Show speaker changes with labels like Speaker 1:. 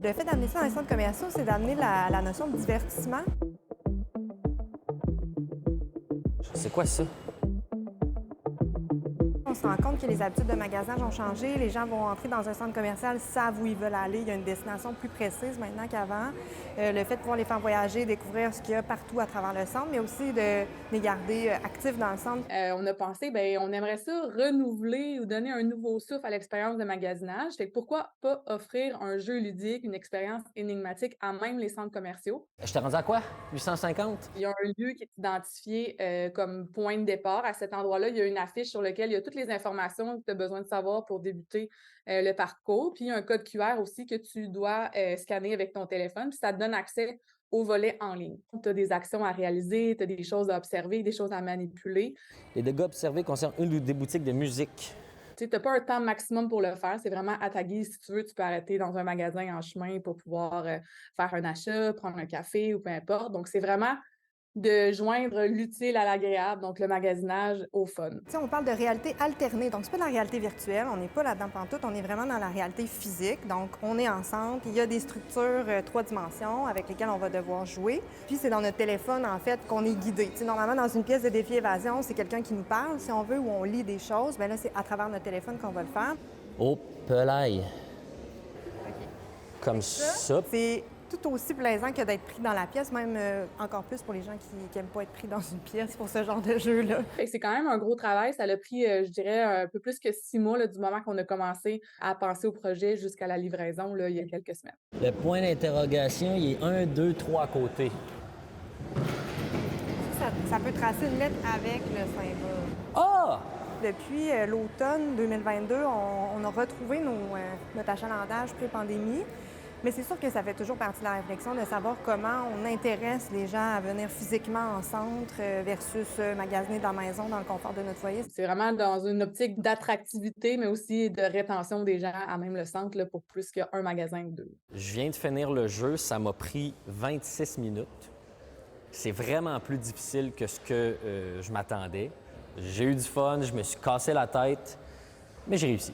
Speaker 1: Le fait d'amener ça dans les centres commerciaux, c'est d'amener la notion de divertissement.
Speaker 2: C'est quoi ça?
Speaker 1: On se rend compte que les habitudes de magasinage ont changé. Les gens vont entrer dans un centre commercial, savent où ils veulent aller. Il y a une destination plus précise maintenant qu'avant. Le fait de pouvoir les faire voyager, découvrir ce qu'il y a partout à travers le centre, mais aussi de les garder actifs dans le centre.
Speaker 3: On a pensé, on aimerait ça renouveler ou donner un nouveau souffle à l'expérience de magasinage. Fait que pourquoi pas offrir un jeu ludique, une expérience énigmatique à même les centres commerciaux?
Speaker 2: Je t'ai rendu à quoi? 850?
Speaker 3: Il y a un lieu qui est identifié comme point de départ. À cet endroit-là, il y a une affiche sur laquelle il y a toutes les informations que tu as besoin de savoir pour débuter le parcours. Puis il y a un code QR aussi que tu dois scanner avec ton téléphone. Puis ça te donne accès au volet en ligne. Tu as des actions à réaliser, tu as des choses à observer, des choses à manipuler.
Speaker 2: Les dégâts observés concernent une ou des boutiques de musique.
Speaker 3: Tu n'as pas un temps maximum pour le faire. C'est vraiment à ta guise. Si tu veux, tu peux arrêter dans un magasin en chemin pour pouvoir faire un achat, prendre un café ou peu importe. Donc, c'est vraiment de joindre l'utile à l'agréable, donc le magasinage au fun.
Speaker 1: T'sais, on parle de réalité alternée, donc c'est pas de la réalité virtuelle, on n'est pas là-dedans pantoute, on est vraiment dans la réalité physique. Donc on est en centre, il y a des structures 3 dimensions avec lesquelles on va devoir jouer. Puis c'est dans notre téléphone en fait qu'on est guidé. T'sais, normalement dans une pièce de défi évasion, c'est quelqu'un qui nous parle si on veut ou on lit des choses, bien là c'est à travers notre téléphone qu'on va le faire.
Speaker 2: Oh, pelaille. Comme ça.
Speaker 1: C'est tout aussi plaisant que d'être pris dans la pièce, même encore plus pour les gens qui n'aiment pas être pris dans une pièce pour ce genre de jeu-là.
Speaker 3: C'est quand même un gros travail. Ça l'a pris, je dirais, un peu plus que 6 mois là, du moment qu'on a commencé à penser au projet jusqu'à la livraison là, il y a quelques semaines.
Speaker 2: Le point d'interrogation, il est 1, 2, 3 à côté.
Speaker 1: Ça peut tracer une lettre avec le symbole.
Speaker 2: Ah!
Speaker 1: Depuis l'automne 2022, on a retrouvé notre achalandage pré-pandémie. Mais c'est sûr que ça fait toujours partie de la réflexion de savoir comment on intéresse les gens à venir physiquement en centre versus magasiner dans la maison, dans le confort de notre foyer.
Speaker 3: C'est vraiment dans une optique d'attractivité, mais aussi de rétention des gens à même le centre là, pour plus qu'un magasin ou deux.
Speaker 2: Je viens de finir le jeu, ça m'a pris 26 minutes. C'est vraiment plus difficile que ce que je m'attendais. J'ai eu du fun, je me suis cassé la tête, mais j'ai réussi.